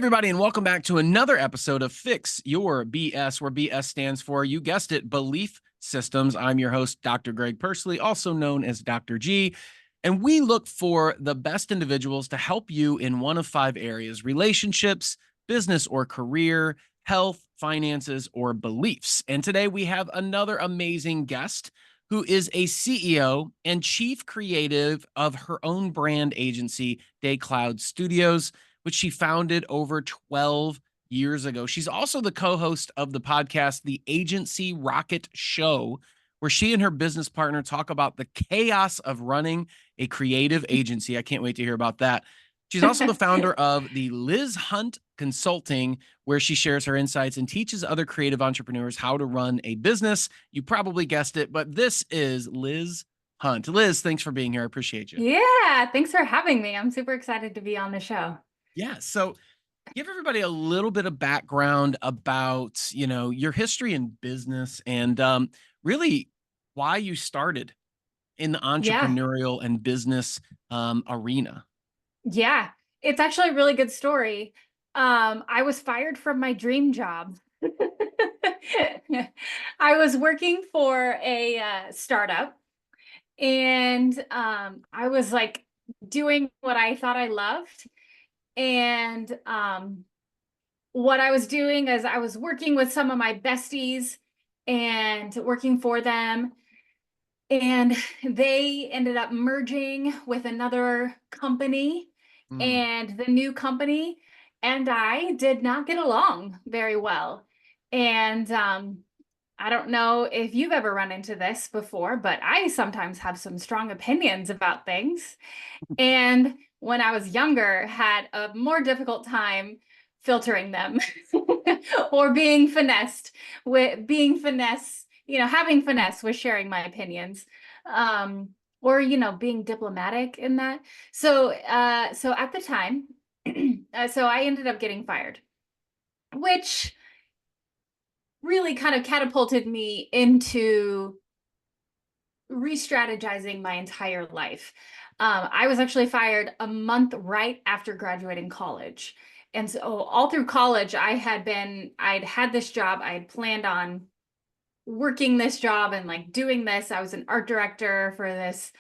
everybody, and welcome back to another episode of Fix Your BS, where BS stands for, you guessed it, belief systems. I'm your host, Dr. Greg Persley, also known as Dr. G, and we look for the best individuals to help you in one of 5 areas: relationships, business or career, health, finances, or beliefs. And today we have another amazing guest who is a CEO and chief creative of her own brand agency, DayCloud Studios, which she founded over 12 years ago. She's also the co-host of the podcast, The Agency Rocket Show, where she and her business partner talk about the chaos of running a creative agency. I can't wait to hear about that. She's also the founder of the Liz Hunt Consulting, where she shares her insights and teaches other creative entrepreneurs how to run a business. You probably guessed it, but this is Liz Hunt. Liz, thanks for being here. I appreciate you. Yeah, thanks for having me. I'm super excited to be on the show. Yeah. So give everybody a little bit of background about, your history in business and really why you started in the Yeah, entrepreneurial and business arena. yeah. It's actually a really good story. I was fired from my dream job. I was working for a startup, and I was like doing what I thought I loved. And what I was doing is I was working with some of my besties and working for them. And they ended up merging with another company, Mm. and the new company and I did not get along very well. And I don't know if you've ever run into this before, but I sometimes have some strong opinions about things. And when I was younger, had a more difficult time filtering them or being finessed with being finesse, having finesse with sharing my opinions. Um, or being diplomatic in that. So at the time, so I ended up getting fired, which really kind of catapulted me into re-strategizing my entire life. I was actually fired a month right after graduating college. And so all through college, I'd had this job. I had planned on working this job and like doing this. I was an art director for this,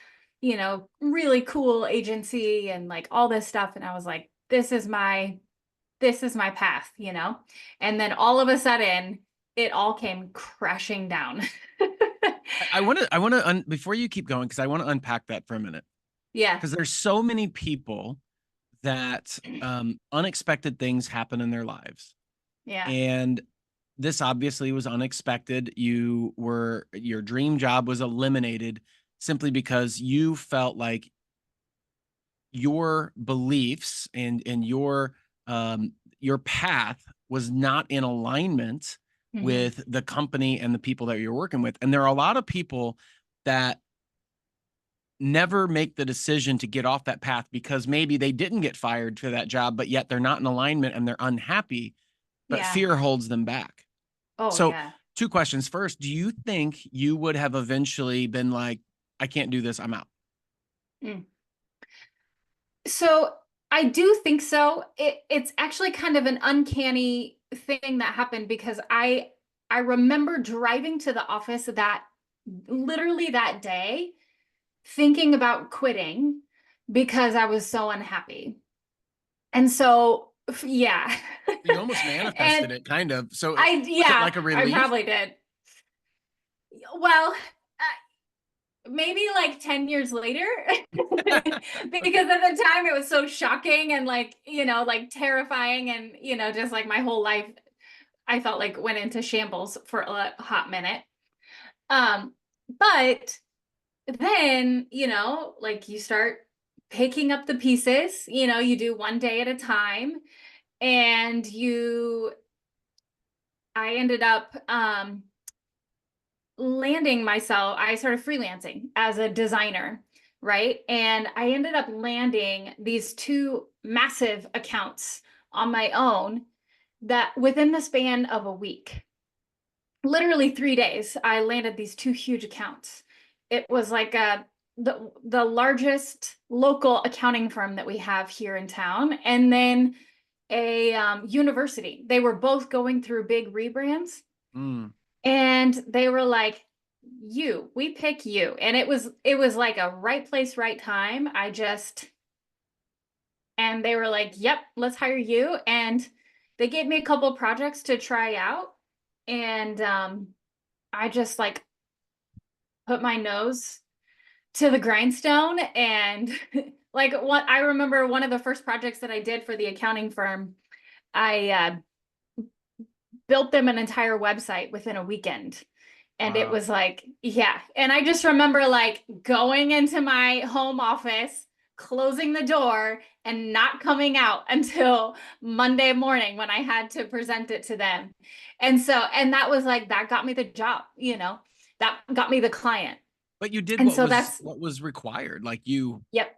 really cool agency and like all this stuff. And I was like, this is my path. And then all of a sudden it all came crashing down. I want to, before you keep going, because I want to unpack that for a minute, Yeah. because there's so many people that unexpected things happen in their lives. Yeah. And this obviously was unexpected. Your dream job was eliminated simply because you felt like your beliefs and your path was not in alignment Mhm. with the company and the people that you're working with. And there are a lot of people that never make the decision to get off that path because maybe they didn't get fired for that job, but yet they're not in alignment and they're unhappy, but Yeah. fear holds them back. Oh, So, yeah. 2 questions. First, do you think you would have eventually been like, I can't do this, I'm out? Mm. So I do think so. It's actually kind of an uncanny thing that happened because I remember driving to the office that literally that day thinking about quitting because I was so unhappy. And so yeah. You almost And manifested it, kind of. So, was it yeah, like a I relief? probably did. Well, maybe like 10 years later. Because at the time it was so shocking and like, like terrifying, and just like my whole life I felt like went into shambles for a hot minute. um but then like you start picking up the pieces, you do one day at a time. And I ended up landing myself. I started freelancing as a designer, right? And I ended up landing these 2 massive accounts on my own that within the span of a week, literally 3 days, I landed these 2 huge accounts. It was like the largest local accounting firm that we have here in town, and then a university. They were both going through big rebrands, Mm. and they were like, we pick you. And it was like a right place, right time. And they were like, yep, let's hire you. And they gave me a couple of projects to try out. And I just like put my nose to the grindstone. And like what I remember, one of the first projects that I did for the accounting firm, I built them an entire website within a weekend. And it Wow. was like, yeah. And I just remember like going into my home office, closing the door, and not coming out until Monday morning when I had to present it to them. And that was like, that got me the job, that got me the client. But you did And so that's, what was required. Like yep,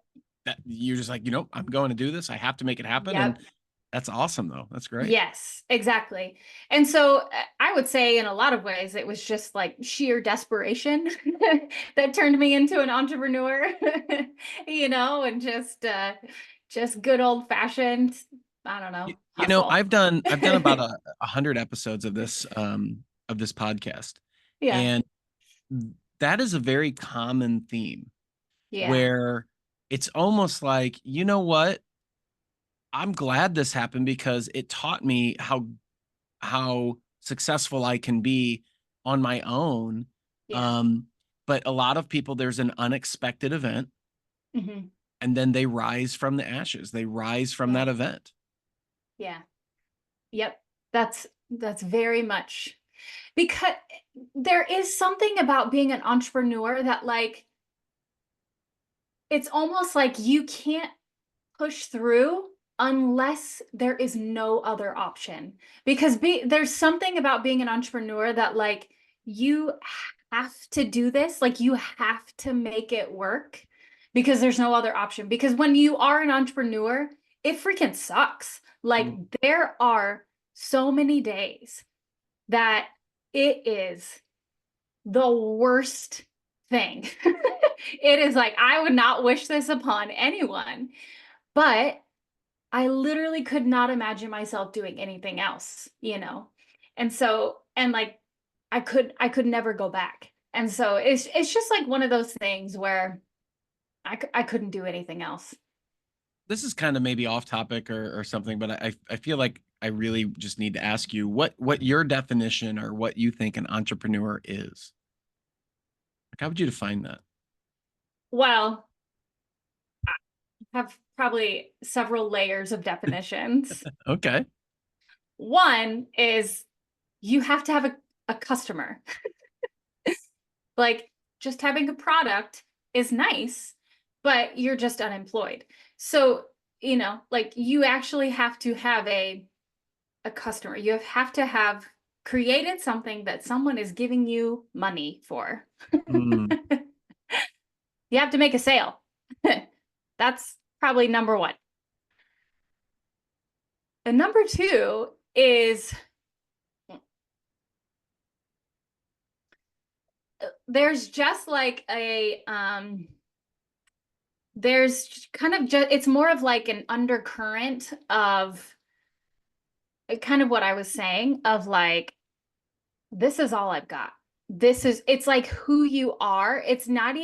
you're just like, I'm going to do this. I have to make it happen. And yep. that's awesome though. That's great. Yes, exactly. And so I would say in a lot of ways, it was just like sheer desperation that turned me into an entrepreneur, and just good old fashioned, I don't know, hustle. I've done about 100 episodes of this podcast. Yeah, And that is a very common theme yeah, where it's almost like, you know what? I'm glad this happened because it taught me how successful I can be on my own. yeah. Um, but a lot of people, there's an unexpected event, Hmm. and then they rise from the ashes. They rise from Yeah, that event. yeah, yep. That's very much because there is something about being an entrepreneur that like it's almost like you can't push through unless there is no other option because there's something about being an entrepreneur that like you have to do this, like you have to make it work because there's no other option, because when you are an entrepreneur it freaking sucks. Like Mm. there are so many days that it is the worst thing. It is like I would not wish this upon anyone, but I literally could not imagine myself doing anything else. And so, and like I could never go back. And so it's just like one of those things where I couldn't do anything else. This is kind of maybe off topic or something, but I feel like I really just need to ask you what your definition or what you think an entrepreneur is. Like, how would you define that? Well, I have probably several layers of definitions. Okay. One is you have to have a customer. Like just having a product is nice, but you're just unemployed. So, like you actually have to have a customer. You have to have created something that someone is giving you money for. Mm. You have to make a sale. That's probably number one. And number two is there's just like there's kind of just it's more of like an undercurrent of kind of what I was saying of like this is all I've got. It's like who you are. It's not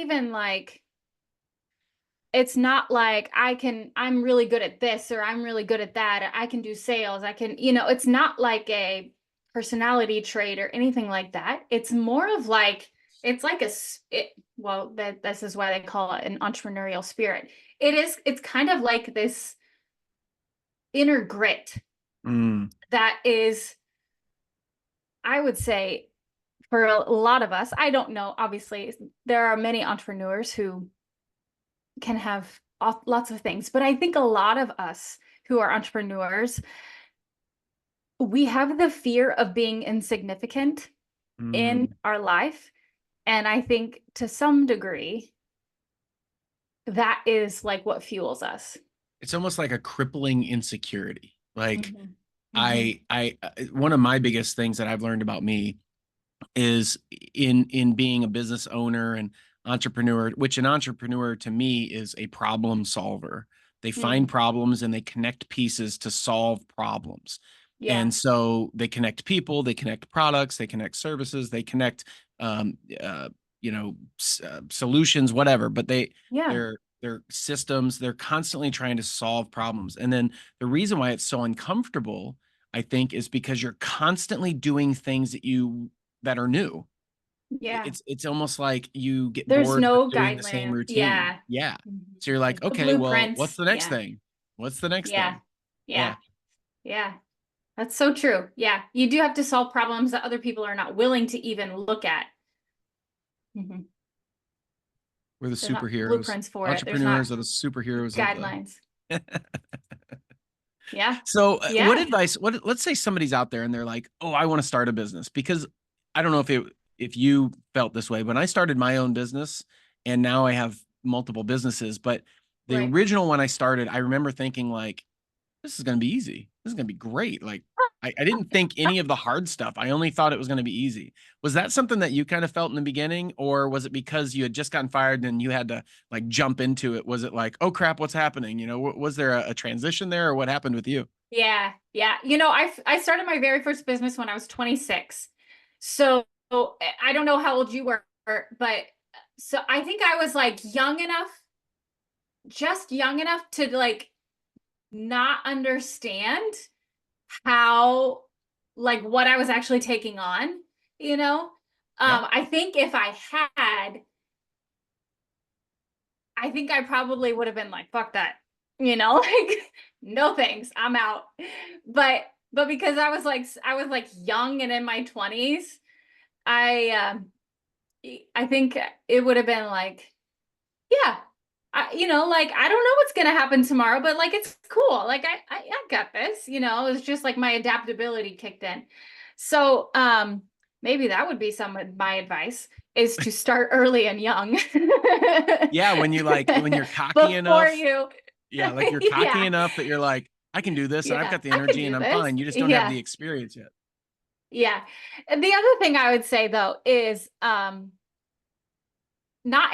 like I'm really good at this or I'm really good at that. I can do sales. It's not like a personality trait or anything like that. It's more of like, it's like well, this is why they call it an entrepreneurial spirit. It's kind of like this inner grit Mm. that is, I would say, for a lot of us, I don't know, obviously, there are many entrepreneurs who can have lots of things, but I think a lot of us who are entrepreneurs, we have the fear of being insignificant in Mm. our life. And I think to some degree, that is like what fuels us. It's almost like a crippling insecurity. Like Mm-hmm. Mm-hmm. one of my biggest things that I've learned about me is in being a business owner and entrepreneur, which an entrepreneur to me is a problem solver. They find Mm. problems and they connect pieces to solve problems. Yeah. And so they connect people, they connect products, they connect services, they connect, um, uh, solutions, whatever. But Yeah. they're systems. They're constantly trying to solve problems. And then the reason why it's so uncomfortable, I think, is because you're constantly doing things that are new. Yeah. It's almost like you get There's bored with no doing the same guideline. routine. Yeah. Yeah. Mhm. So you're like, Like the okay, well, what's blueprints. the next Yeah. thing? What's the next Yeah. thing? Yeah. Yeah. Yeah. That's so true. Yeah. You do have to solve problems that other people are not willing to even look at. Mhm. We're the There's not superheroes. blueprints for it. There's not Entrepreneurs are the superheroes of the. guidelines. Yeah. So, what Yeah. advice? Let's say somebody's out there and they're like, "Oh, I want to start a business." Because I don't know if you felt this way. When I started my own business, and now I have multiple businesses, but the Right. original one I started, I remember thinking like, "This is going to be easy. This is going to be great." Like, I didn't think any of the hard stuff. I only thought it was going to be easy. Was that something that you kind of felt in the beginning, or was it because you had just gotten fired and you had to like jump into it? Was it like, "Oh crap, what's happening?" Was there a transition there, or what happened with you? Yeah. Yeah. I started my very first business when I was 26. So I don't know how old you were, but so I think I was like young enough, just young enough to like not understand how like what I was actually taking on, you know? Yeah. I think if I had, I think I probably would have been like, fuck that, like no thanks, I'm out. But because I was like young and in my 20s, I think it would have been like, yeah, like I don't know what's gonna happen tomorrow, but like it's cool. Like I got this, it's just like my adaptability kicked in. So maybe that would be some of my advice is to start early and young. Yeah, when you're cocky Before enough, you yeah, like you're cocky yeah, enough that you're like, I can do this and I've yeah, got the I could energy and do I'm this. fine. You just don't have Yeah. the experience yet. Yeah. And the other thing I would say though is not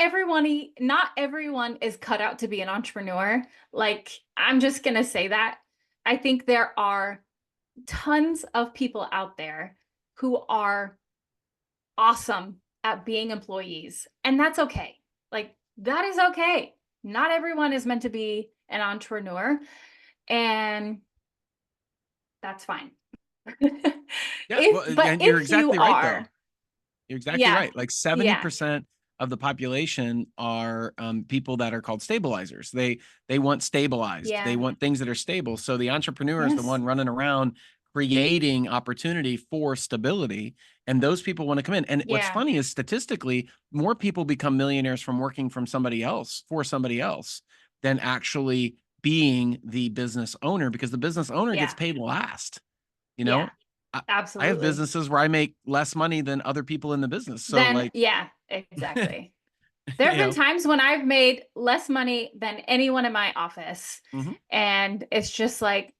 everyone is cut out to be an entrepreneur. Like, I'm just going to say that. I think there are tons of people out there who are awesome at being employees, and that's okay. Like, that is okay. Not everyone is meant to be an entrepreneur, and that's fine. Yeah, if well, but and you're if you exactly right though. are, You're exactly yeah, right. Like yeah, 70% of the population are people that are called stabilizers. They want stabilized. They yeah, want things that are stable. So the entrepreneur is the yes, one running around creating opportunity for stability, and those people want to come in. And what's yeah, funny is statistically, more people become millionaires from working from somebody else for somebody else than actually being the business owner because the business owner gets yeah, paid last. You yeah, know, I, I have absolutely. businesses where I make less money than other people in the business. So Then, like, yeah, exactly. There you have been know, times when I've made less money than anyone in my office. mhm. And it's just like,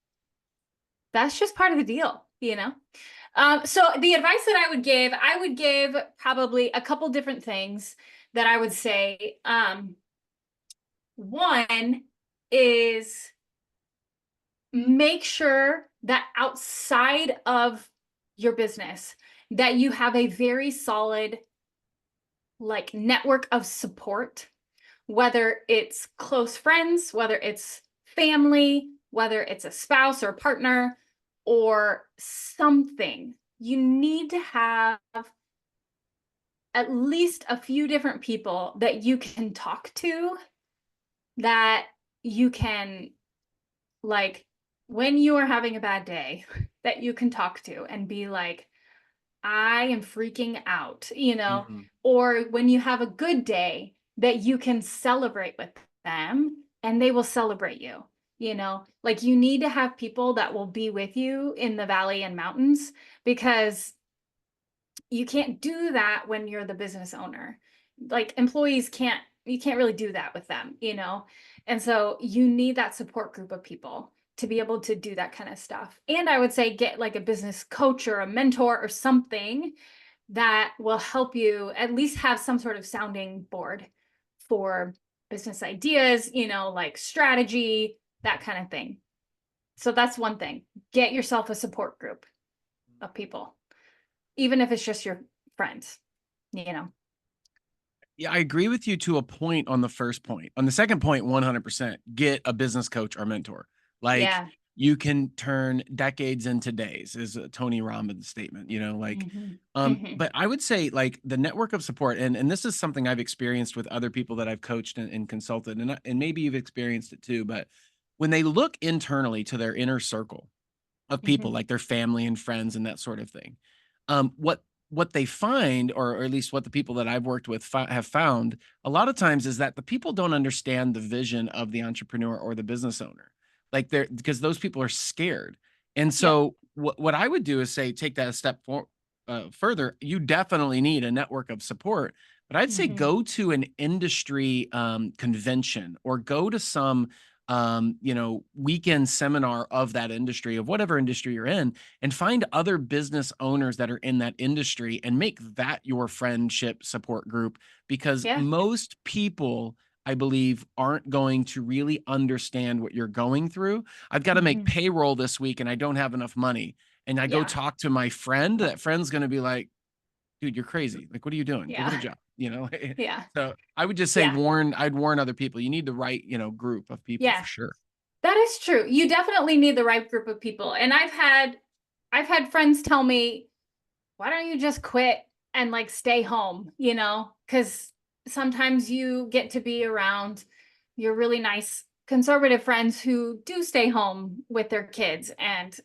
that's just part of the deal. So the advice that I would give probably a couple different things that I would say. One is make sure that outside of your business, that you have a very solid like network of support, whether it's close friends, whether it's family, whether it's a spouse or partner or something. You need to have at least a few different people that you can talk to, that you can, like, when you are having a bad day, that you can talk to and be like, I am freaking out. Mhm. Or when you have a good day, that you can celebrate with them and they will celebrate you. Like, you need to have people that will be with you in the valley and mountains, because you can't do that when you're the business owner. Like, employees you can't really do that with them. And so you need that support group of people to be able to do that kind of stuff. And I would say get like a business coach or a mentor or something that will help you at least have some sort of sounding board for business ideas, like strategy, that kind of thing. So that's one thing. Get yourself a support group of people, even if it's just your friends, you know. Yeah, I agree with you to a point on the first point. On the second point, 100%, get a business coach or mentor. Like, Yeah. you can turn decades into days is a Tony Robbins statement, Hmm. Hmm. but I would say like the network of support, and this is something I've experienced with other people that I've coached and consulted, and maybe you've experienced it too, but when they look internally to their inner circle of people, Hmm. like their family and friends and that sort of thing. What they find, or at least what the people that I've worked with have found, a lot of times is that the people don't understand the vision of the entrepreneur or the business owner. Like they're because those people are scared. And Yep. so what I would do is say take that a step further. You definitely need a network of support, but I'd say Hmm. go to an industry convention or go to some weekend seminar of that industry, of whatever industry you're in, and find other business owners that are in that industry and make that your friendship support group. Because Yeah. most people, I believe, aren't going to really understand what you're going through. I've got to make Hmm. payroll this week and I don't have enough money. And I go Yeah. talk to my friend. That friend's going to be like, dude, you're crazy. Like, what are you doing? Go get a Yeah. job, Yeah. So I would just say Yeah. I'd warn other people. You need the right, group of people Yeah. for sure. That is true. You definitely need the right group of people. And I've had friends tell me, why don't you just quit and like stay home, Because sometimes you get to be around your really nice conservative friends who do stay home with their kids. And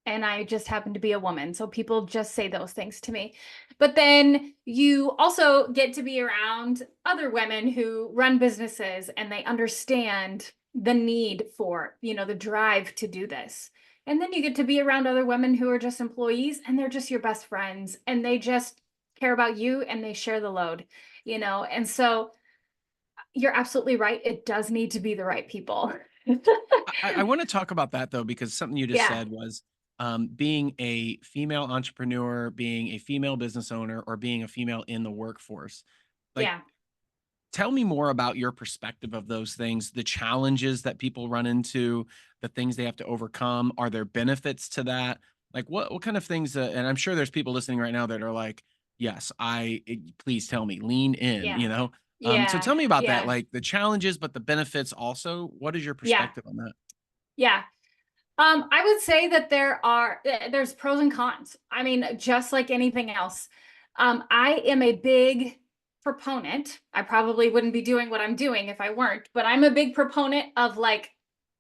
and I just happen to be a woman. So people just say those things to me. But then you also get to be around other women who run businesses and they understand the need for, the drive to do this. And then you get to be around other women who are just employees and they're just your best friends and they just care about you and they share the load, And so you're absolutely right. It does need to be the right people. I want to talk about that though, because something you just Yeah. said was being a female entrepreneur, being a female business owner, or being a female in the workforce. Like, Yeah. tell me more about your perspective of those things, the challenges that people run into, the things they have to overcome. Are there benefits to that? Like, what kind of things? And I'm sure there's people listening right now that are like, yes, please tell me, lean in, Yeah. So Yeah. tell me about that, Yeah. like the challenges, but the benefits also. What is your Yeah. perspective on that? Yeah. I would say that there's pros and cons. I mean, just like anything else. I am a big proponent. I probably wouldn't be doing what I'm doing if I weren't, but I'm a big proponent of like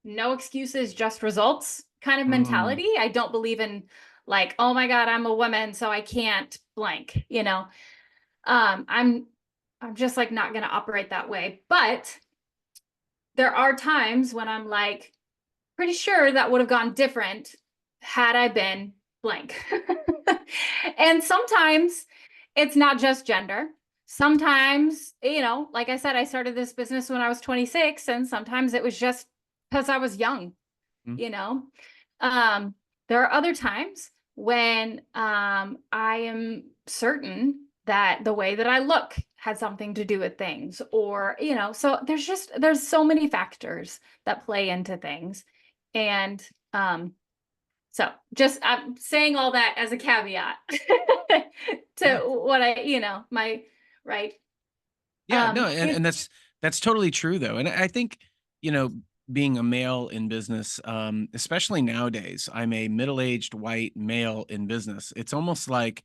no excuses, just results kind of Mm, mentality. I don't believe in like, oh my God, I'm a woman, so I can't blank, Um, I'm I'm just like not gonna operate that way. But there are times when I'm like, pretty sure that would have gone different had I been blank. And sometimes it's not just gender. Sometimes, like I said, I started this business when I was 26, and sometimes it was just because I was young, mm. you know. Um, there are other times when I am certain that the way that I look had something to do with things, or, so there's so many factors that play into things. And so just I'm saying all that as a caveat to Yeah. what my right. Yeah, no, and And that's totally true though. And I think, you know, being a male in business, especially nowadays, I'm a middle-aged white male in business. It's almost like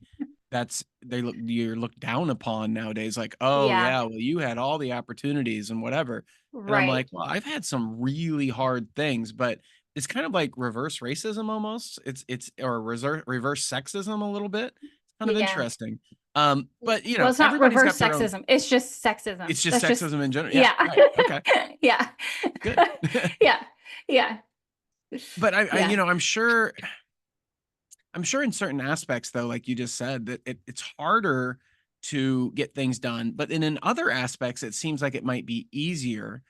you're looked down upon nowadays, like, oh yeah, yeah, well, you had all the opportunities and whatever. And I'm right. like, well, I've had some really hard things, but it's kind of like reverse racism almost. It's or reverse sexism a little bit. It's kind of Yeah. interesting. But Well, it's not everybody's reverse got their own. sexism. It's just sexism. It's just That's just, sexism in general. Yeah, yeah. right. Okay, Yeah. good. Yeah. Yeah. But Yeah. I'm sure in certain aspects though, like you just said, that it's harder to get things done. But then in other aspects, it seems like it might be easier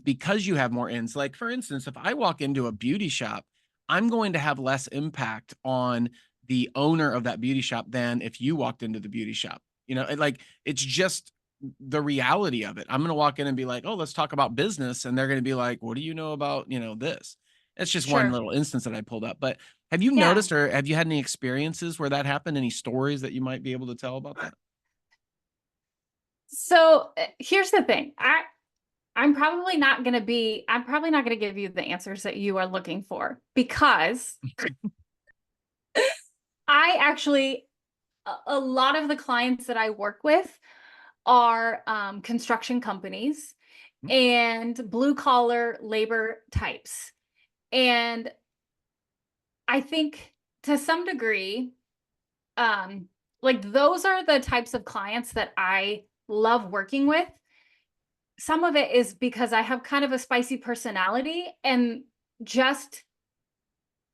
because you have more ends. Like for instance, if I walk into a beauty shop, I'm going to have less impact on the owner of that beauty shop than if you walked into the beauty shop. Like it's just the reality of it. I'm going to walk in and be like, oh, let's talk about business. And they're going to be like, what do you know about, this? It's just one Sure. little instance that I pulled up. But have you Yeah. noticed, or have you had any experiences where that happened? Any stories that you might be able to tell about that? So here's the thing. I'm probably not going to give you the answers that you are looking for, because I actually, a lot of the clients that I work with are construction companies and blue collar labor types. And I think to some degree, like those are the types of clients that I love working with. Some of it is because I have kind of a spicy personality, and just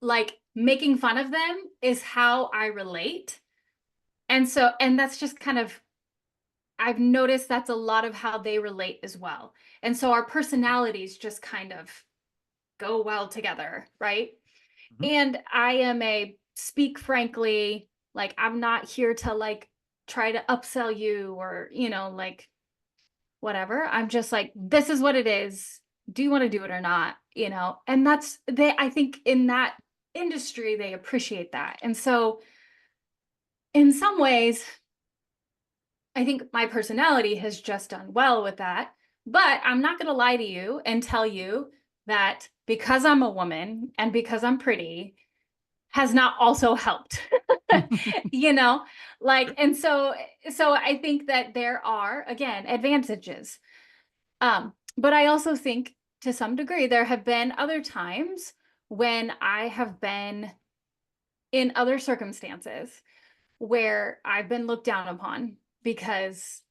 like making fun of them is how I relate. And that's just kind of, I've noticed that's a lot of how they relate as well. And so our personalities just kind of go well together, right? Mhm. And I am a speak frankly, like I'm not here to like try to upsell you or, like whatever. I'm just like, this is what it is. Do you want to do it or not? And I think in that industry, they appreciate that. And so in some ways, I think my personality has just done well with that. But I'm not going to lie to you and tell you that because I'm a woman and because I'm pretty has not also helped. you know like, and so I think that there are, again, advantages. But I also think to some degree there have been other times when I have been in other circumstances where I've been looked down upon because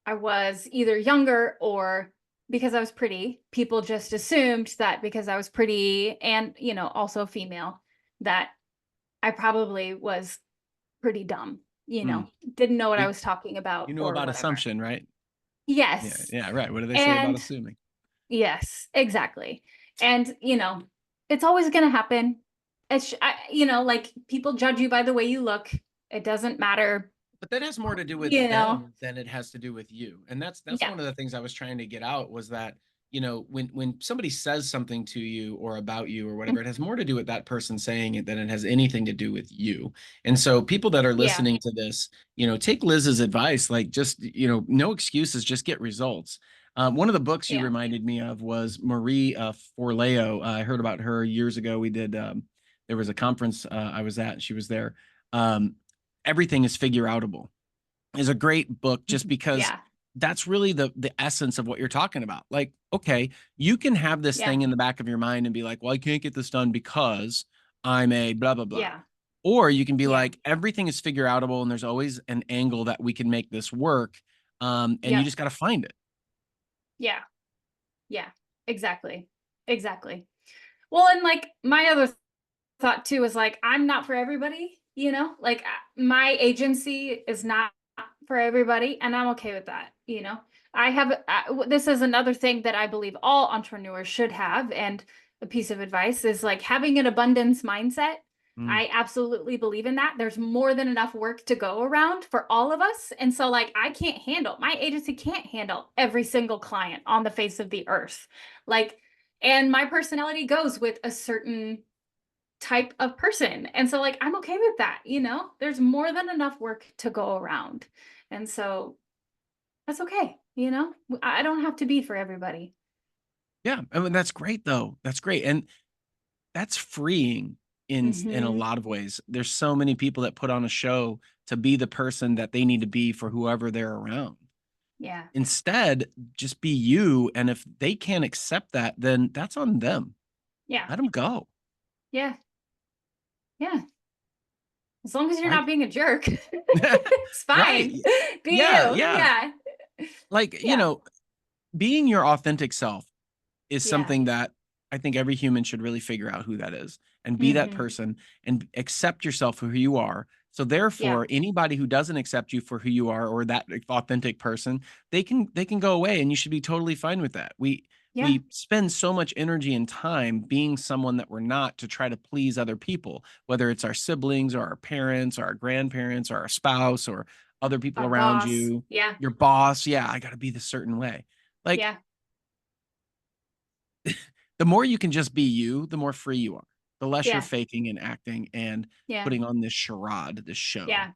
I was either younger or because I was pretty. People just assumed that because I was pretty and, also female, that I probably was pretty dumb, Mm. didn't know what I You, was talking you about know or about whatever. assumption, right? Yeah. Yes. Yeah. Right. What do they say about And assuming? yes, exactly. And, it's always going to happen. Like people judge you by the way you look. It doesn't matter, But that has more to do with you know. them than it has to do with you. And that's Yeah. one of the things I was trying to get out was that, when somebody says something to you or about you or whatever, it has more to do with that person saying it than it has anything to do with you. And so people that are Yeah. listening to this, take Liz's advice, like just, no excuses, just get results. One of the books you Yeah. reminded me of was Marie Forleo. I heard about her years ago. There was a conference I was at, and she was there. Um, Everything is figure outable is a great book just because Yeah. that's really the essence of what you're talking about. Like, okay, you can have this Yeah. thing in the back of your mind and be like, well, I can't get this done because I'm a blah blah blah. Yeah. Or you can be Yeah. like, everything is figure outable and there's always an angle that we can make this work. And you Yep. just got to find it. Yeah. Yeah. Exactly. Exactly. Well, and like my other thought too is like, I'm not for everybody, like my agency is not for everybody, and I'm okay with that. This is another thing that I believe all entrepreneurs should have, and a piece of advice is like having an abundance mindset. Mm, I absolutely believe in that. There's more than enough work to go around for all of us. And so, like, my agency can't handle every single client on the face of the earth. Like, and my personality goes with a certain type of person. And so, like, I'm okay with that. There's more than enough work to go around. And so that's okay. I don't have to be for everybody. yeah. I mean, that's great though. That's great. And that's freeing in a Hmm. lot of ways. There's so many people that put on a show to be the person that they need to be for whoever they're around. Yeah. Instead, just be you, and if they can't accept that, then that's on them. Yeah. Let them go. Yeah. Yeah. As long as you're Like not being a jerk, it's right. fine. Be Yeah, you. yeah. Yeah. Like, Yeah. being your authentic self is Yeah. something that I think every human should really figure out who that is and be that Hmm. person and accept yourself for who you are. So Yeah. therefore, anybody who doesn't accept you for who you are or that authentic person, they can go away and you should be totally fine with that. We Yeah. we spend so much energy and time being someone that we're not to try to please other people, whether it's our siblings or our parents or our grandparents or our spouse or other people Our around boss. you, Yeah. your boss. Yeah, I got to be the certain way. Like Yeah. the more you can just be you, the more free you are. The less you're Yeah. faking and acting and Yeah. putting on this charade, this show. Yeah.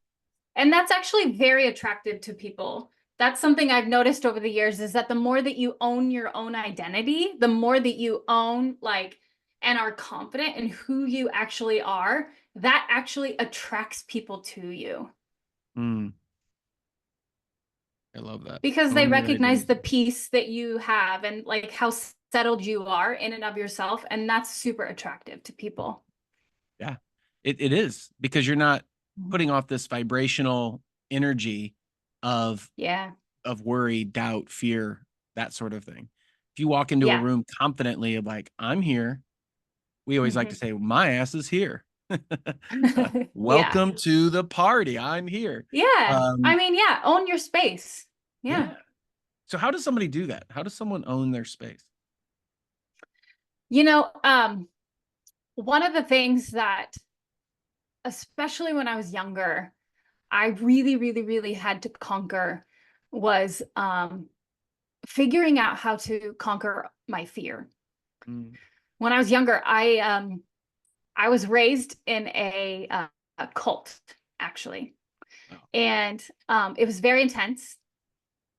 And that's actually very attractive to people. That's something I've noticed over the years is that the more that you own your own identity, the more that you own like and are confident in who you actually are, that actually attracts people to you Mm, I love that. because they Own your recognize the identity. peace that you have and like how settled you are in and of yourself. And that's super attractive to people. Yeah, it is because you're not Mhm. putting off this vibrational energy of Yeah. worry, doubt, fear, that sort of thing. If you walk into a Yeah. room confidently of like, I'm here, we always like to Mhm. say, my ass is here. Yeah. Welcome to the party. I'm here. Yeah. I Um, mean, yeah, own your space. Yeah. yeah. So how does somebody do that? How does someone own their space? You know, one of the things that, especially when I was younger, I really, really, really had to conquer was figuring out how to conquer my fear. Mm, When I was younger, I was raised in a cult, actually, wow. and it was very intense,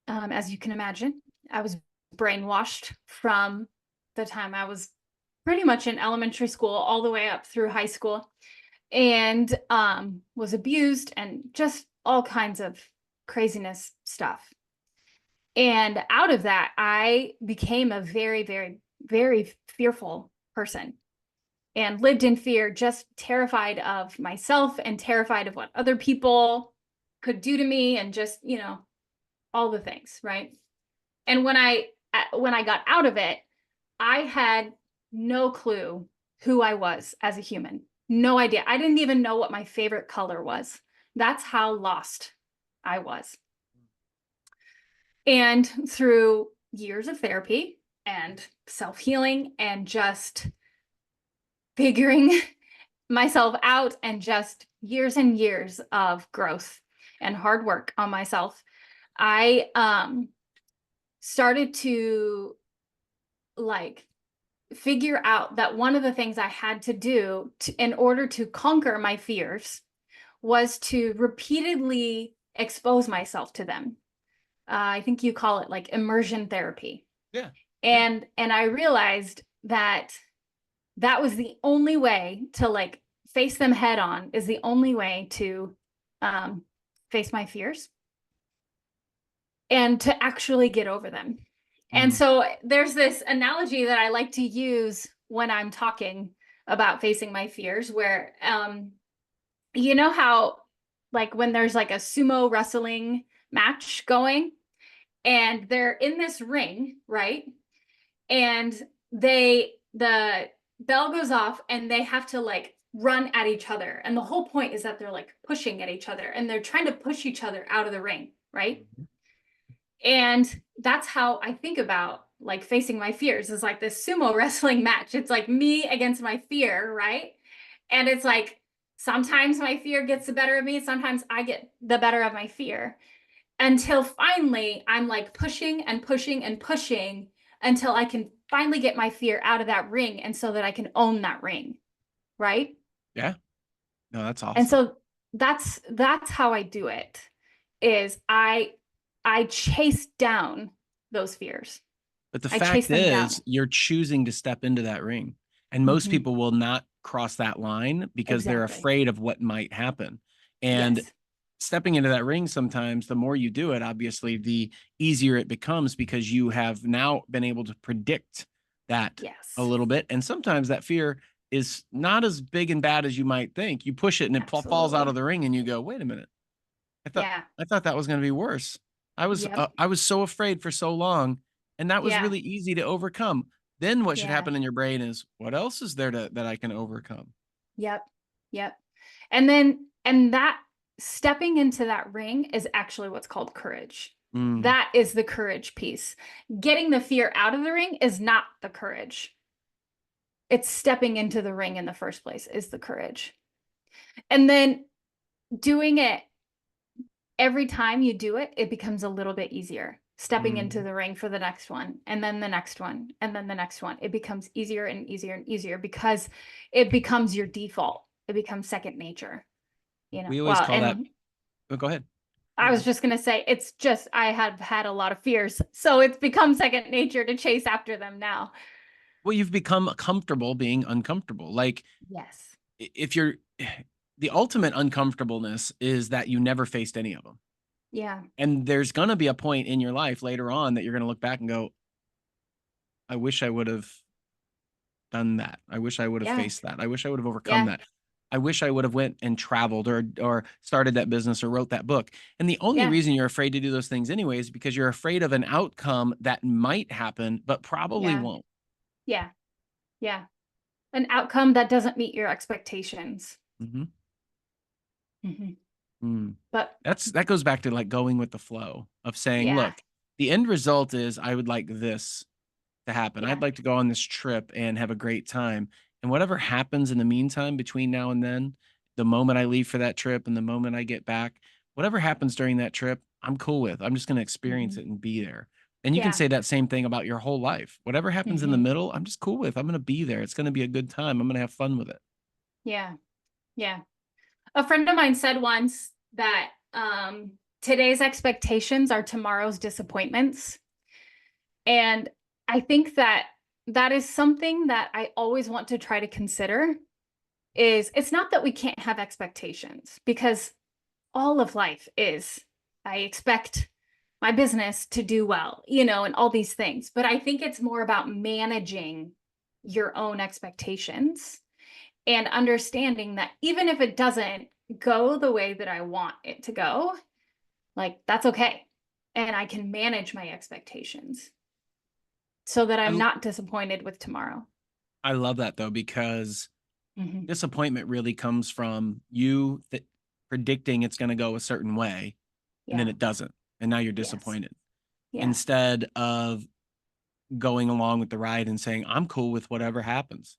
as you can imagine. I was brainwashed from the time I was pretty much in elementary school all the way up through high school, and was abused and just all kinds of craziness stuff. And out of that, I became a very, very, very fearful person and lived in fear, just terrified of myself and terrified of what other people could do to me and just, all the things, right? And when I got out of it, I had no clue who I was as a human. No idea. I didn't even know what my favorite color was. That's how lost I was. And through years of therapy and self-healing and just figuring myself out and just years and years of growth and hard work on myself, I started to like figure out that one of the things I had to do in order to conquer my fears was to repeatedly expose myself to them. I think you call it like immersion therapy. Yeah. Yeah. And I realized that that was the only way to like face them head on, is the only way to um, face my fears and to actually get over them. And Mm, so there's this analogy that I like to use when I'm talking about facing my fears, where you know how like when there's like a sumo wrestling match going and they're in this ring, right? And the bell goes off and they have to like run at each other. And the whole point is that they're like pushing at each other and they're trying to push each other out of the ring, right? mhm. And that's how I think about like facing my fears, is like this sumo wrestling match. It's like me against my fear, right? And it's like sometimes my fear gets the better of me, sometimes I get the better of my fear, until finally I'm like pushing and pushing and pushing until I can finally get my fear out of that ring and so that I can own that ring, right? Yeah. No, that's And awesome. so that's how I do it, is I chase down those fears. But the I chase fact them is, down. you're choosing to step into that ring. And most Mhm. people will not cross that line because they're Exactly. afraid of what might happen. And Yes. stepping into that ring, sometimes the more you do it, obviously, the easier it becomes because you have now been able to predict that a Yes. little bit. And sometimes that fear is not as big and bad as you might think. You push it and it falls out of Absolutely. the ring, and you go, wait a minute. I thought Yeah. I thought that was going to be worse. Yep. I was so afraid for so long, and that was Yeah. really easy to overcome. Then what should Yeah. happen in your brain is, what else is there that I can overcome? Yep. Yep. And that stepping into that ring is actually what's called courage. Mm, That is the courage piece. Getting the fear out of the ring is not the courage. It's stepping into the ring in the first place is the courage. And then doing it every time you do it, it becomes a little bit easier. Stepping into Mm. the ring for the next one, and then the next one, and then the next one. It becomes easier and easier and easier because it becomes your default. It becomes second nature, We always Well, call that. and Oh, go ahead. I was just going to say, it's just, I have had a lot of fears. So it's become second nature to chase after them now. Well, you've become comfortable being uncomfortable. Like Yes. if you're the ultimate uncomfortableness is that you never faced any of them. Yeah. And there's going to be a point in your life later on that you're going to look back and go, I wish I would have done that. I wish I would have Yeah. faced that. I wish I would have overcome Yeah. that. I wish I would have went and traveled or started that business or wrote that book. And the only Yeah. reason you're afraid to do those things anyways is because you're afraid of an outcome that might happen but probably Yeah. won't. Yeah. Yeah. An outcome that doesn't meet your expectations. Mhm. Hmm. Mm. But That goes back to like going with the flow of saying, yeah. look, the end result is I would like this to happen. I'd Yeah. like to go on this trip and have a great time. And whatever happens in the meantime between now and then, the moment I leave for that trip and the moment I get back, whatever happens during that trip, I'm cool with. I'm just going to experience Hmm. it and be there. And you can Yeah. say that same thing about your whole life. Whatever happens in the Hmm. middle, I'm just cool with. I'm going to be there. It's going to be a good time. I'm going to have fun with it. Yeah. Yeah. A friend of mine said once that today's expectations are tomorrow's disappointments. And I think that that is something that I always want to try to consider is it's not that we can't have expectations because all of life is I expect my business to do well, and all these things. But I think it's more about managing your own expectations and understanding that even if it doesn't go the way that I want it to go, like that's okay. And I can manage my expectations so that I'm I, not disappointed with tomorrow. I love that though, because Hmm. disappointment really comes from you predicting it's going to go a certain way and then Yeah. it doesn't. And now you're Yes. disappointed Yeah. instead of going along with the ride and saying, I'm cool with whatever happens.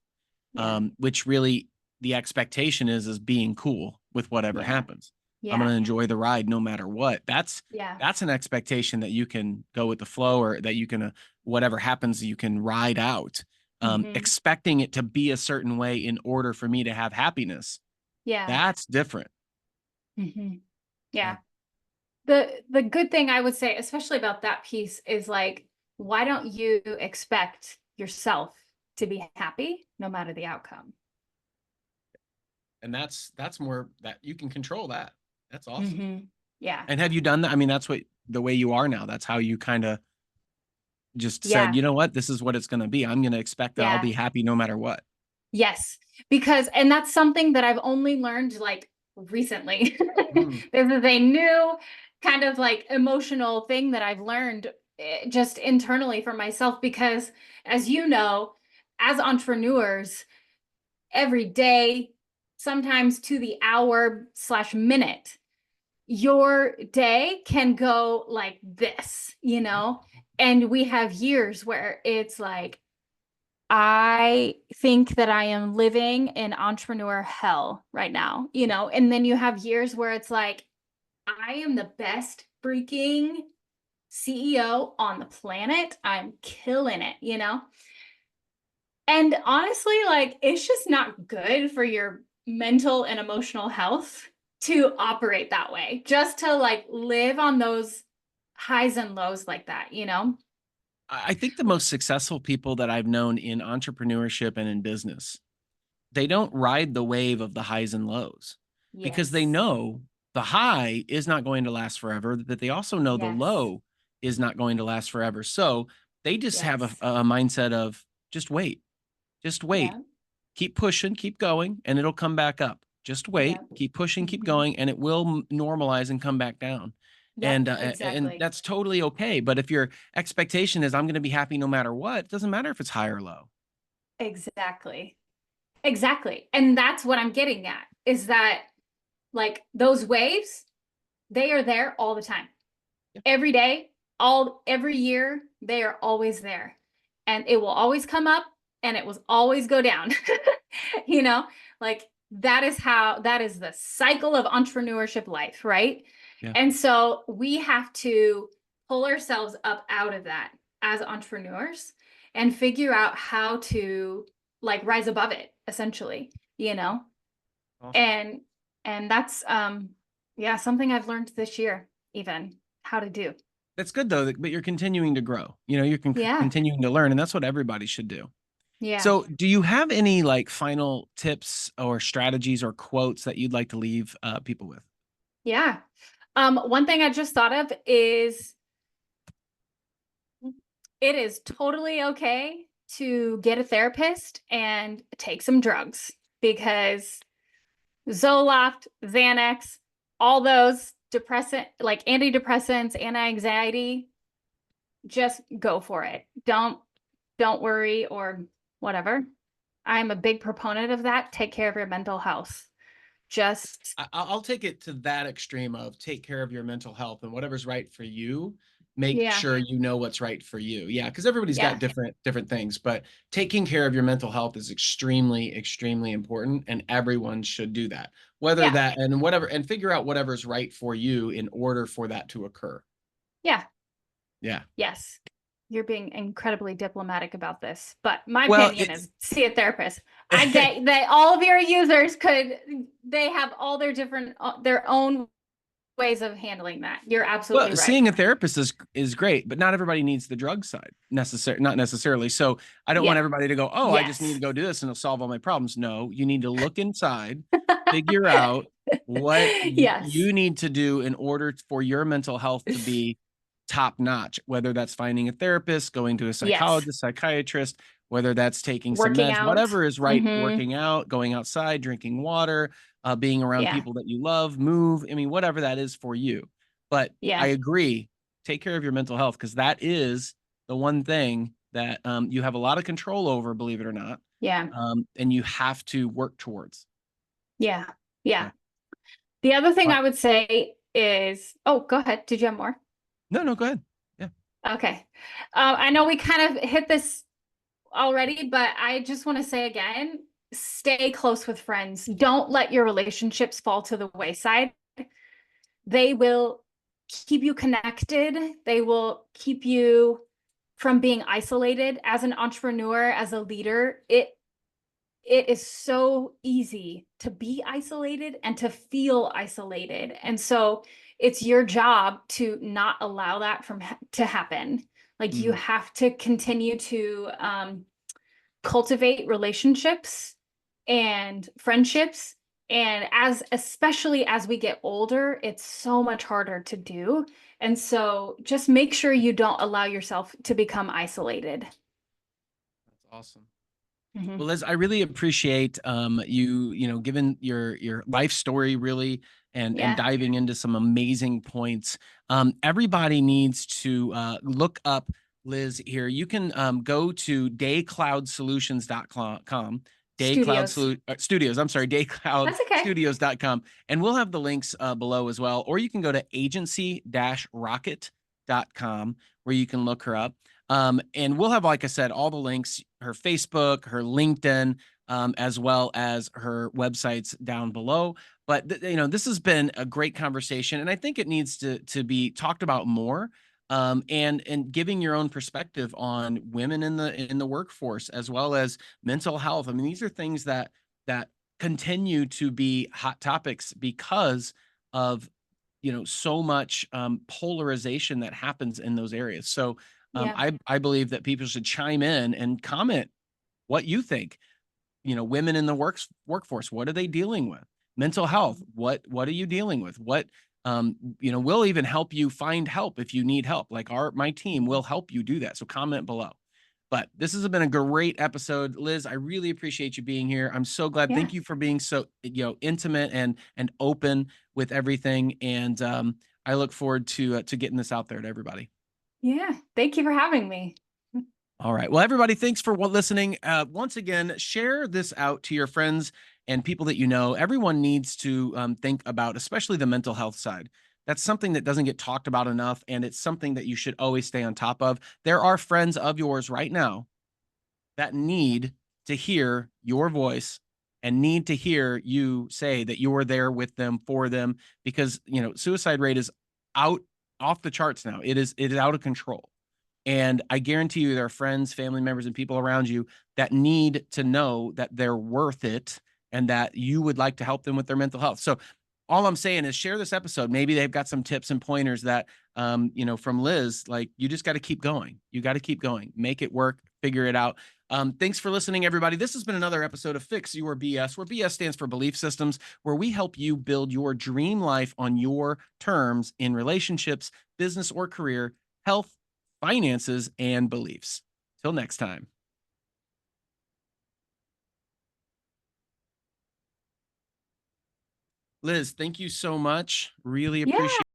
Yeah. Which really the expectation is being cool with whatever Yeah. happens. I'm going Yeah. to enjoy the ride no matter what. Yeah. That's an expectation that you can go with the flow or that you can, whatever happens, you can ride out. Hmm. Expecting it to be a certain way in order for me to have happiness. Yeah. That's different. Hmm. Yeah. Yeah. The good thing I would say, especially about that piece, is like, why don't you expect yourself to be happy no matter the outcome? And that's more that you can control that. That's awesome. Hmm. Yeah. And have you done that? I mean, that's what the way you are now. That's how you kind of just said, Yeah. you know what, this is what it's going to be. I'm going to expect that I'll Yeah. be happy no matter what. Yes. Because, and that's something that I've only learned like recently. Mm. This is a new kind of like emotional thing that I've learned just internally for myself because, as you know, as entrepreneurs, every day, sometimes to the hour/minute, your day can go like this. And we have years where it's like, I think that I am living in entrepreneur hell right now, and then you have years where it's like, I am the best freaking CEO on the planet. I'm killing it. And honestly, like, it's just not good for your mental and emotional health to operate that way, just to like live on those highs and lows like that. I think the most successful people that I've known in entrepreneurship and in business, they don't ride the wave of the highs and lows because they Yes. know the high is not going to last forever, that they also know the Yes. low is not going to last forever. So they just have Yes. a mindset of just wait, Yeah. keep pushing, keep going, and it'll come back up. Just wait, Yeah. keep pushing, keep Hmm. going, and it will normalize and come back down. Yep. And Exactly. that's totally okay. But if your expectation is I'm going to be happy no matter what, it doesn't matter if it's high or low. Exactly. Exactly. And that's what I'm getting at is that like those waves, they are there all the time. Yeah. Every day, every year, they are always there. And it will always come up and it will always go down. you know, like that is the cycle of entrepreneurship life, right? Yeah. And so we have to pull ourselves up out of that as entrepreneurs and figure out how to like rise above it, essentially, you know? Awesome. And that's yeah, something I've learned this year, even how to do. That's good though, but you're continuing to grow. You're Yeah. continuing to learn, and that's what everybody should do. Yeah. So, do you have any like final tips or strategies or quotes that you'd like to leave people with? Yeah. One thing I just thought of is it is totally okay to get a therapist and take some drugs because Zoloft, Xanax, all those depressant, like antidepressants, anti-anxiety, just go for it. Don't worry or whatever. I'm a big proponent of that. Take care of your mental health. Just I'll take it to that extreme of take care of your mental health and whatever's right for you. Make yeah, sure you know what's right for you. Yeah, because everybody's got yeah, different things, but taking care of your mental health is extremely important, and everyone should do that. Whether yeah, that and whatever, and figure out whatever's right for you in order for that to occur. yeah. Yeah. Yes. You're being incredibly diplomatic about this, but my Well, opinion is see a therapist. I get that all of your users they have all their different, their own ways of handling that. You're absolutely well, right. seeing a therapist is great, but not everybody needs the drug side not necessarily. So I don't want Yeah. everybody to go, oh, I just need to Yes. go do this and it'll solve all my problems. No, you need to look inside, figure out what Yes. you need to do in order for your mental health to be top notch, whether that's finding a therapist, going to a Yes. psychologist, psychiatrist, whether that's taking some Working meds, out. whatever is right, Mm-hmm. working out, going outside, drinking water, being around Yeah. people that you love, move. I mean, whatever that is for you. But I Yeah. agree, take care of your mental health because that is the one thing that you have a lot of control over, believe it or not, Yeah. and you have to work towards. Yeah. Yeah. Yeah. The other thing Uh, I would say is, oh, go ahead. Did you have more? no, no, go ahead. Yeah. Okay. I know we kind of hit this already, but I just want to say again, stay close with friends. Don't let your relationships fall to the wayside. They will keep you connected. They will keep you from being isolated as an entrepreneur, as a leader. It is so easy to be isolated and to feel isolated. And so it's your job to not allow that to happen. Like you Mhm. have to continue to cultivate relationships and friendships. And especially as we get older, it's so much harder to do. And so just make sure you don't allow yourself to become isolated. That's awesome. Mhm. Well, Liz, I really appreciate you giving your life story really and Yeah. diving into some amazing points. Everybody needs to look up Liz here. You can go to daycloudsolutions.com, Studios. Studios, I'm sorry, That's okay. daycloudstudios.com, and we'll have the links below as well. Or you can go to agency-rocket.com where you can look her up. And we'll have, like I said, all the links, her Facebook, her LinkedIn, as well as her websites down below. But this has been a great conversation, and I think it needs to be talked about more. And giving your own perspective on women in the workforce as well as mental health. I mean, these are things that continue to be hot topics because of so much polarization that happens in those areas. So Yeah. I believe that people should chime in and comment what you think. Women in the workforce, what are they dealing with? Mental health, what are you dealing with? We'll even help you find help if you need help. Like my team will help you do that. So comment below. But this has been a great episode, Liz. I really appreciate you being here. I'm so glad. Yeah. Thank you for being so intimate and open with everything. And I look forward to getting this out there to everybody. Yeah. Thank you for having me. All right. Well, everybody, thanks for listening. Once again, share this out to your friends and people that you know. Everyone needs to think about, especially the mental health side. That's something that doesn't get talked about enough, and it's something that you should always stay on top of. There are friends of yours right now that need to hear your voice and need to hear you say that you're there with them, for them, because suicide rate is out off the charts now. It is out of control. And I guarantee you there are friends, family members, and people around you that need to know that they're worth it and that you would like to help them with their mental health. So all I'm saying is share this episode. Maybe they've got some tips and pointers that, from Liz, like you just got to keep going. You got to keep going, make it work, figure it out. Thanks for listening, everybody. This has been another episode of Fix Your BS, where BS stands for belief systems, where we help you build your dream life on your terms in relationships, business or career, health, finances, and beliefs. Till next time. Liz, thank you so much. Really Yeah. appreciate